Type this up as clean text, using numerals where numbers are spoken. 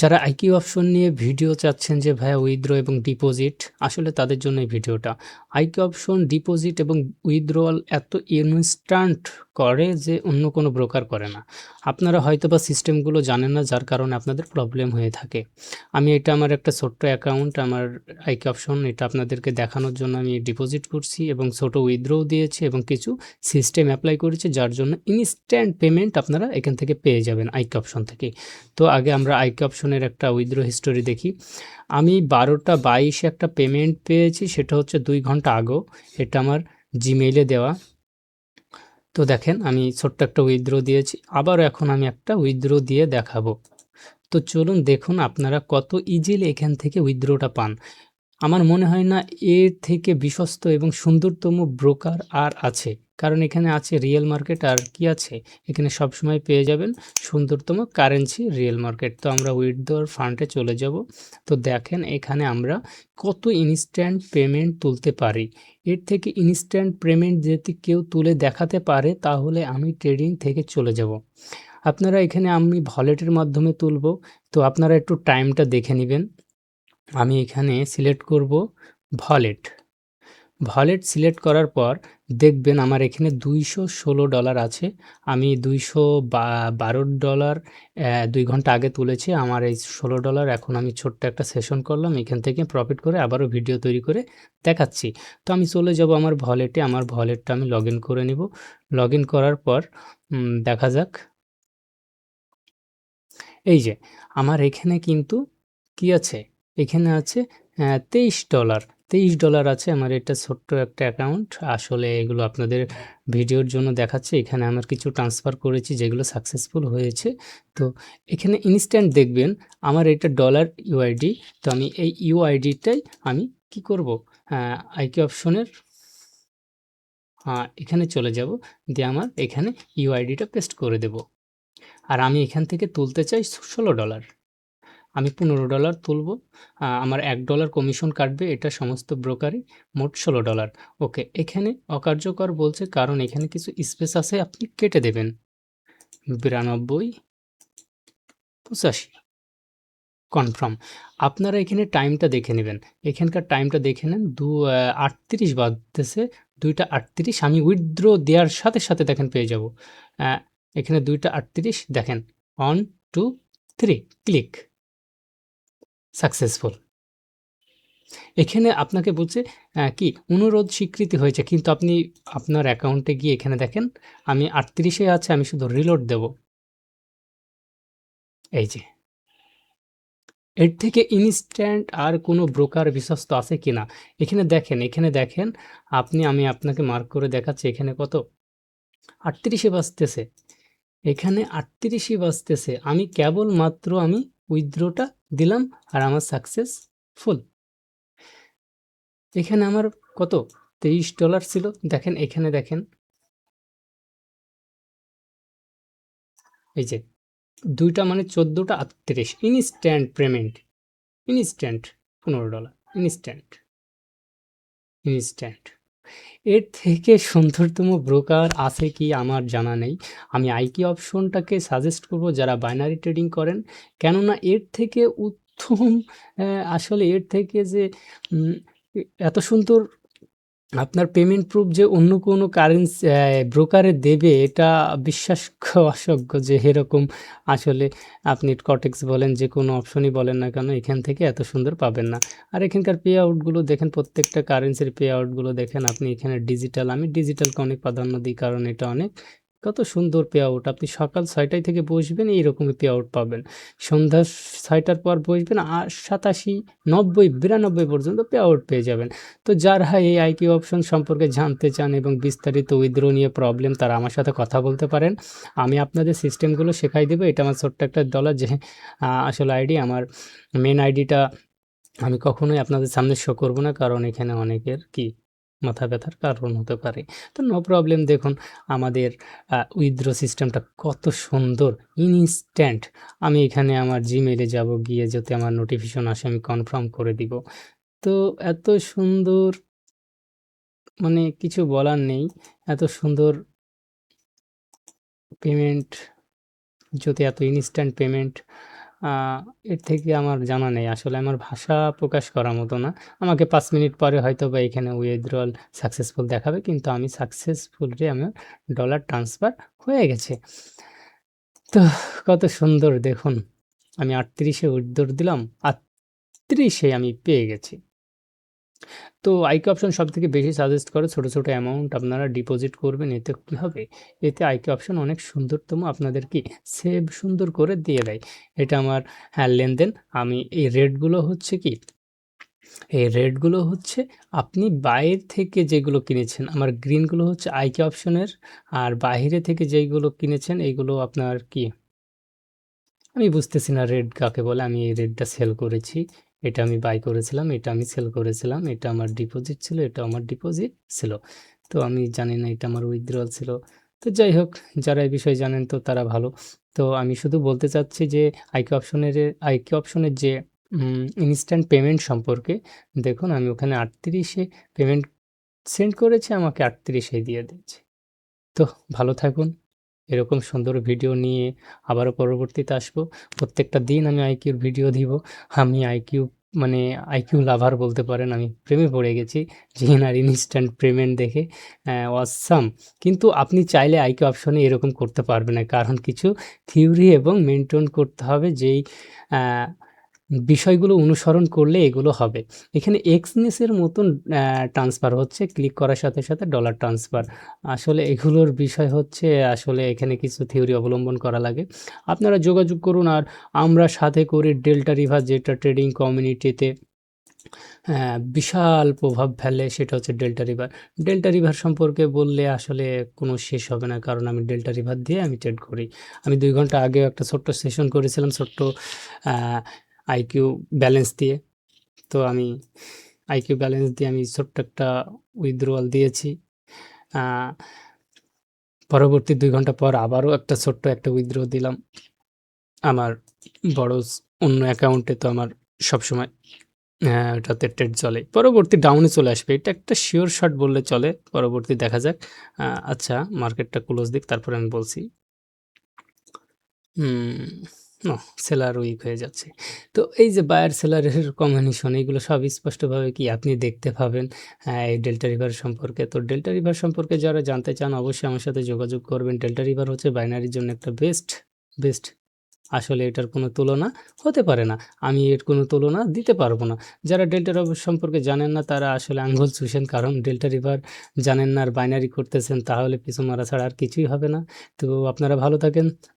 যারা IQ option নিয়ে video চাচ্ছেন যে ভাইয়া উইথড্র এবং ডিপোজিট, আসলে তাদের জন্য এই ভিডিওটা। আইকিউ অপশন ডিপোজিট এবং উইথড্রয়াল এত ইনস্ট্যান্ট করে যে অন্য কোনো ব্রোকার করে না। আপনারা হয়তোবা সিস্টেমগুলো জানেন না, যার কারণে আপনাদের প্রবলেম হয়ে থাকে। আমি এটা আমার একটা ছোট্ট অ্যাকাউন্ট, আমার আইকিউ অপশন, এটা আপনাদেরকে দেখানোর জন্য আমি ডিপোজিট করছি এবং ছোট উইথড্রও দিয়েছি এবং কিছু সিস্টেম অ্যাপ্লাই করেছি, যার জন্য ইনস্ট্যান্ট পেমেন্ট আপনারা এখান থেকে পেয়ে যাবেন আইকিউ অপশন থেকে। তো আগে আমরা আইকিউ অপশনের একটা উইথড্র হিস্টোরি দেখি। আমি 12টা 22 একটা পেমেন্ট পেয়েছি, সেটা হচ্ছে 2 ঘন্টা আগেও। এটা আমার জিমেইলে দেওয়া। তো দেখেন আমি ছোট্ট একটা উইথড্র দিয়েছি, আবারও এখন আমি একটা উইথড্র দিয়ে দেখাবো। তো চলুন দেখুন আপনারা কত ইজিলি এখান থেকে উইথড্রটা পান। আমার মনে হয় না এর থেকে বিশ্বস্ত এবং সুন্দরতম ব্রোকার আর আছে। কারণ এখানে আছে রিয়েল মার্কেট, আর কি আছে? এখানে সবসময় পেয়ে যাবেন সুন্দরতম কারেন্সি রিয়েল মার্কেট। তো আমরা উইথড্রর ফান্ডে চলে যাব। তো দেখেন এখানে আমরা কত ইনস্ট্যান্ট পেমেন্ট তুলতে পারি। এর থেকে ইনস্ট্যান্ট পেমেন্ট যদি কেউ তুলে দেখাতে পারে, তাহলে আমি ট্রেডিং থেকে চলে যাব। আপনারা এখানে আমি ভলেটের মাধ্যমে তুলব। তো আপনারা একটু টাইমটা দেখে নেবেন। আমি এখানে সিলেক্ট করব ভলেট। ভলেট সিলেক্ট করার পর দেখবেন আমার এখানে $216 আছে। আমি $212 2 ঘন্টা আগে তুলেছি। আমার এই $16 এখন আমি ছোট্ট একটা সেশন করলাম। এখান থেকে প্রফিট করে আবারও ভিডিও তৈরি করে দেখাচ্ছি। তো আমি চলে যাব আমার ভলেটে। আমার ভলেটটা আমি লগইন করে নিব। লগইন করার পর দেখা যাক। এই যে আমার এখানে কিন্তু কি আছে? এখানে আছে $23 $23 আছে আমার। এটা ছোট্ট একটা অ্যাকাউন্ট। আসলে এগুলো আপনাদের ভিডিওর জন্য দেখাচ্ছি। এখানে আমার কিছু ট্রান্সফার করেছি যেগুলো সাকসেসফুল হয়েছে। তো এখানে ইনস্ট্যান্ট দেখবেন আমার এটা $UID। তো আমি এই ইউআইডিটাই আমি কি করব? আইকিউ অপশনের এখানে চলে যাব। দিয়ে আমার এখানে ইউআইডিটা পেস্ট করে দেব। আর আমি এখান থেকে তুলতে চাই $16। আমি $15 তুলব। আমার $1 কমিশন কাটবে, এটা সমস্ত ব্রোকারই, মোট $16। ওকে, এখানে অকার্যকর বলছে কারণ এখানে কিছু স্পেস আছে, আপনি কেটে দেবেন। 92 85 কনফার্ম। আপনারা এখানে টাইমটা দেখে নেবেন। এখানকার টাইমটা দেখে নেন, 38 বাজতেছে, 2টা 38। আমি উইথড্র দেওয়ার সাথে সাথে দেখেন পেয়ে যাব। এখানে 2টা 38 দেখেন, 1 2 3 ক্লিক, সাকসেসফুল। এখানে আপনাকে বলছে কি অনুরোধ স্বীকৃতি হয়েছে, কিন্তু আপনি আপনার অ্যাকাউন্টে গিয়ে এখানে দেখেন আমি 38-এ আছে, আমি শুধু রিলোড দেব। এই যে এর থেকে ইনস্ট্যান্ট আর কোনো ব্রোকার বিশ্বস্ত আছে কিনা এখানে দেখেন। এখানে দেখেন আপনি, আমি আপনাকে মার্ক করে দেখাচ্ছি এখানে কত 38-এ বাজতেছে। এখানে 38-ই বাজতেছে। আমি কেবলমাত্র আমি উইথড্রটা দিলাম আর আমার সাকসেস ফুল। এখানে আমার কত $23 ছিল। দেখেন এখানে দেখেন, এই যে 2টা মানে 14টা 38 instant payment, instant $15 instant, instant. এর থেকে সুন্দরতম ব্রোকার আছে কি আমার জানা নেই। আমি আইকিউ অপশনটাকে সাজেস্ট করব যারা বাইনারি ট্রেডিং করেন, কেননা এর থেকে উত্তম আসলে এর থেকে যে এত সুন্দর আপনার পেমেন্ট প্রুফ যে অন্য কোনো কারেন্সি ব্রোকারে দেবে, এটা বিশ্বাস অযোগ্য যে এরকম আসলে আপনি কটেক্স বলেন, যে কোনো অপশনই বলেন না কেন, এখান থেকে এত সুন্দর পাবেন না। আর এখানকার পে আউটগুলো দেখেন, প্রত্যেকটা কারেন্সির পে আউটগুলো দেখেন আপনি। এখানে ডিজিটাল, আমি ডিজিটালকে অনেক প্রাধান্য দিই কারণ এটা অনেক কত সুন্দর পে আউট। আপনি সকাল 6টায় থেকে বসবেন, এইরকমই পে আউট পাবেন। সন্ধ্যা 6টার পর বসবেন, 87 90 92 পর্যন্ত পে আউট পেয়ে যাবেন। তো যারা এই আইকিউ অপশন সম্পর্কে জানতে চান এবং বিস্তারিত উইথড্র নিয়ে প্রবলেম, তারা আমার সাথে কথা বলতে পারেন। আমি আপনাদের সিস্টেমগুলো শেখাই দেবো। এটা আমার ছোট্ট একটা ডলার যে আসল আইডি। আমার মেন আইডিটা আমি কখনোই আপনাদের সামনে শো করব না, কারণ এখানে অনেকের কি মাথা ব্যথার কারণ হতে পারে। তো নো প্রবলেম। দেখুন আমাদের উইথড্র সিস্টেমটা কত সুন্দর, ইনস্ট্যান্ট। আমি এখানে আমার জিমেইলে যাব, গিয়ে যাতে আমার নোটিফিকেশন আসে আমি কনফার্ম করে দিব। তো এত সুন্দর, মানে কিছু বলার নেই। এত সুন্দর পেমেন্ট, যদি এত ইনস্ট্যান্ট পেমেন্ট আ এর থেকে আমার জানা নেই। আসলে আমার ভাষা প্রকাশ করার মতো না। আমাকে ৫ মিনিট পরে হয়তোবা এখানে উইথড্রয়াল সাকসেসফুল দেখাবে। কিন্তু আমি সাকসেসফুলি আমার ডলার ট্রান্সফার হয়ে গেছে। তো কত সুন্দর দেখুন। আমি ৩৮ এ উইথড্র দিলাম। ৩৮ এ আমি পেয়ে গেছি। তো আইকিউ অপশন সবথেকে বেশি সাজেস্ট করে ছোট, ছোট অ্যামাউন্ট আপনারা ডিপোজিট করবেন। এতে কি হবে? এতে আইকিউ অপশন অনেক সুন্দরতম আপনাদের কি সেভ সুন্দর করে দিয়ে দেয়। এটা আমার লেনদেন। আমি এই রেটগুলো হচ্ছে কি, এই রেটগুলো হচ্ছে আপনি বাইরে থেকে যেগুলো কিনেছেন, আমার গ্রিনগুলো হচ্ছে আইকিউ অপশনের, আর বাহিরে থেকে যেইগুলো কিনেছেন এইগুলো আপনার কি আমি বুঝতেছি না রেড কাকে বলে। আমি এই রেডটা সেল করেছি। এটা আমি বাই করেছিলাম, এটা আমি সেল করেছিলাম। এটা আমার ডিপোজিট ছিল, এটা আমার ডিপোজিট ছিল। তো আমি জানি না এটা আমার উইথড্রয়াল ছিল। তো যাই হোক, যারা এই বিষয়ে জানেন তো তারা ভালো। তো আমি শুধু বলতে চাচ্ছি যে আইকিউ অপশনের যে ইনস্ট্যান্ট পেমেন্ট সম্পর্কে দেখুন, আমি ওখানে ৩৮ এ পেমেন্ট সেন্ড করেছি, আমাকে ৩৮ এই দিয়ে দিয়েছে। তো ভালো থাকুন। এরকম সুন্দর ভিডিও নিয়ে আবারও পরবর্তীতে আসবো। প্রত্যেকটা দিন আমি আইকিউর ভিডিও দিব। আমি আইকিউ মানে আইকিউ লাভার বলতে পারেন। আমি প্রেমে পড়ে গেছি। যেনার ইনস্ট্যান্ট পেমেন্ট দেখে অসাম! কিন্তু আপনি চাইলে আইকিউ অপশনে এরকম করতে পারবেন না। কারণ কিছু থিওরি এবং মেইনটেইন করতে হবে যেই আ বিষয়গুলো অনুসরণ করলে এগুলো হবে। এখানে এক্সনেস এর মতন ট্রান্সফার হচ্ছে। ক্লিক করার সাথে, সাথে ডলার ট্রান্সফার। আসলে এগুলোর বিষয় হচ্ছে আসলে এখানে কিছু থিওরি অবলম্বন করা লাগে। আপনারা যোগাযোগ করুন। আর আমরা সাথে করি ডেল্টা রিভার, যেটা ট্রেডিং কমিউনিটিতে বিশাল প্রভাব ফেলে, সেটা হচ্ছে ডেল্টা রিভার। ডেল্টা রিভার সম্পর্কে বললে আসলে কোনো শেষ হবে না। কারণ আমি ডেল্টা রিভার দিয়ে আমি ট্রেড করি। আমি ২ ঘন্টা আগেও একটা ছোট্ট সেশন করেছিলাম ছোট্ট আ আইকিউ ব্যালেন্স দিয়ে। তো আমি আইকিউ ব্যালেন্স দিয়ে আমি ছোট্ট একটা উইথড্রয়াল দিয়েছি। আ পরবর্তী ২ ঘন্টা পর আবারও একটা ছোট্ট একটা উইথড্র দিলাম। আমার বড় অন্য অ্যাকাউন্টে তো আমার সবসময় ওটাতে ট্রেড চলে। পরবর্তী ডাউনে চলে আসবে। এটা একটা সিওর শট বললে চলে। পরবর্তী দেখা যাক। আচ্ছা, মার্কেটটা ক্লোজ দিক, তারপরে আমি বলছি। হুম, সেলার উইক হয়ে যাচ্ছে। তো এই যে বায়ার সেলারের কম্বিনেশন, এগুলো সব স্পষ্টভাবে কি আপনি দেখতে পাবেন এই ডেল্টা রিভার সম্পর্কে। তো ডেল্টা রিভার সম্পর্কে যারা জানতে চান অবশ্যই আমার সাথে যোগাযোগ করবেন। ডেল্টা রিভার হচ্ছে বাইনারির জন্য একটা বেস্ট। আসলে এটার কোনো তুলনা হতে পারে না। আমি এর কোনো তুলনা দিতে পারব না। যারা ডেল্টা রিভার সম্পর্কে জানেন না তারা আসলে আঙ্গুল চুষেন। কারণ ডেল্টা রিভার জানেন না আর বাইনারি করতেছেন, তাহলে পিছু মারা ছাড়া আর কিছুই হবে না। তো আপনারা ভালো থাকেন।